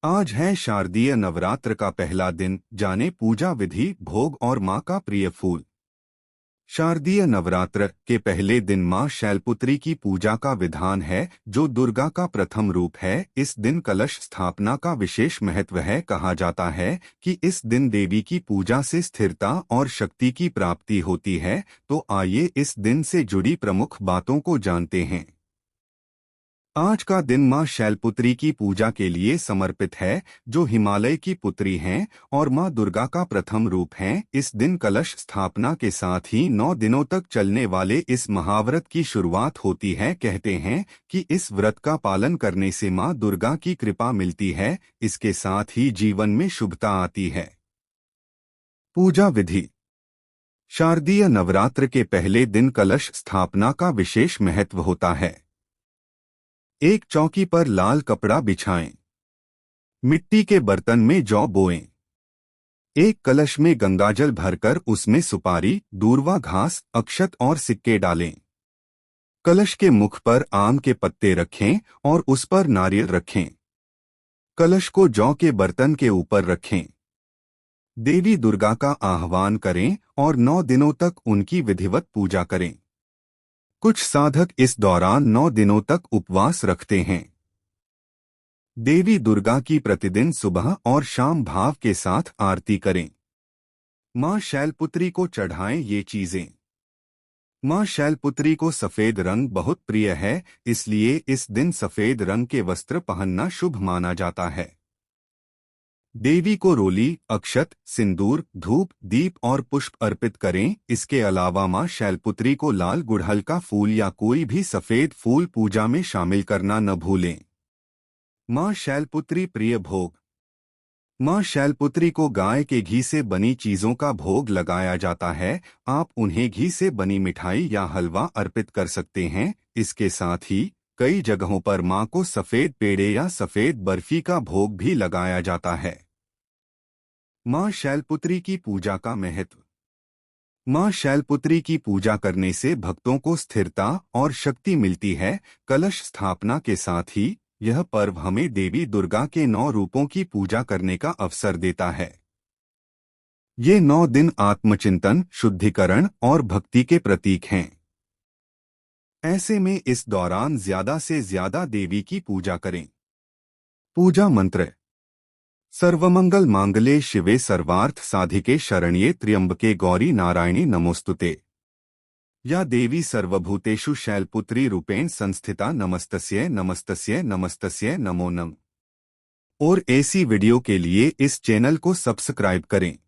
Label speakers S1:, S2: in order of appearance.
S1: आज है शारदीय नवरात्र का पहला दिन। जाने पूजा विधि, भोग और माँ का प्रिय फूल। शारदीय नवरात्र के पहले दिन माँ शैलपुत्री की पूजा का विधान है, जो दुर्गा का प्रथम रूप है। इस दिन कलश स्थापना का विशेष महत्व है। कहा जाता है कि इस दिन देवी की पूजा से स्थिरता और शक्ति की प्राप्ति होती है। तो आइए इस दिन से जुड़ी प्रमुख बातों को जानते हैं। आज का दिन माँ शैलपुत्री की पूजा के लिए समर्पित है, जो हिमालय की पुत्री हैं और माँ दुर्गा का प्रथम रूप हैं। इस दिन कलश स्थापना के साथ ही 9 दिनों तक चलने वाले इस महाव्रत की शुरुआत होती है। कहते हैं कि इस व्रत का पालन करने से माँ दुर्गा की कृपा मिलती है। इसके साथ ही जीवन में शुभता आती है। पूजा विधि। शारदीय नवरात्र के पहले दिन कलश स्थापना का विशेष महत्व होता है। एक चौकी पर लाल कपड़ा बिछाएं। मिट्टी के बर्तन में जौ बोएं। एक कलश में गंगाजल भरकर उसमें सुपारी, दूर्वा घास, अक्षत और सिक्के डालें। कलश के मुख पर आम के पत्ते रखें और उस पर नारियल रखें। कलश को जौ के बर्तन के ऊपर रखें। देवी दुर्गा का आह्वान करें और 9 दिनों तक उनकी विधिवत पूजा करें। कुछ साधक इस दौरान 9 दिनों तक उपवास रखते हैं। देवी दुर्गा की प्रतिदिन सुबह और शाम भाव के साथ आरती करें। माँ शैलपुत्री को चढ़ाएं ये चीजें। माँ शैलपुत्री को सफेद रंग बहुत प्रिय है, इसलिए इस दिन सफेद रंग के वस्त्र पहनना शुभ माना जाता है। देवी को रोली, अक्षत, सिंदूर, धूप, दीप और पुष्प अर्पित करें। इसके अलावा माँ शैलपुत्री को लाल गुड़हल का फूल या कोई भी सफेद फूल पूजा में शामिल करना न भूलें। माँ शैलपुत्री प्रिय भोग। माँ शैलपुत्री को गाय के घी से बनी चीजों का भोग लगाया जाता है। आप उन्हें घी से बनी मिठाई या हलवा अर्पित कर सकते हैं। इसके साथ ही कई जगहों पर माँ को सफेद पेड़े या सफेद बर्फी का भोग भी लगाया जाता है। माँ शैलपुत्री की पूजा का महत्व। माँ शैलपुत्री की पूजा करने से भक्तों को स्थिरता और शक्ति मिलती है। कलश स्थापना के साथ ही यह पर्व हमें देवी दुर्गा के 9 रूपों की पूजा करने का अवसर देता है। ये 9 दिन आत्मचिंतन, शुद्धिकरण और भक्ति के प्रतीक हैं। ऐसे में इस दौरान ज्यादा से ज्यादा देवी की पूजा करें। पूजा मंत्र। सर्वमंगल मांगल्ये शिवे सर्वार्थ साधिके शरण्ये त्र्यंबके गौरी नारायणी नमोस्तुते। या देवी सर्वभूतेषु शैलपुत्री रूपेण संस्थिता नमस्तस्यै नमस्तस्यै नमस्तस्यै नमो नमः। और ऐसी वीडियो के लिए इस चैनल को सब्सक्राइब करें।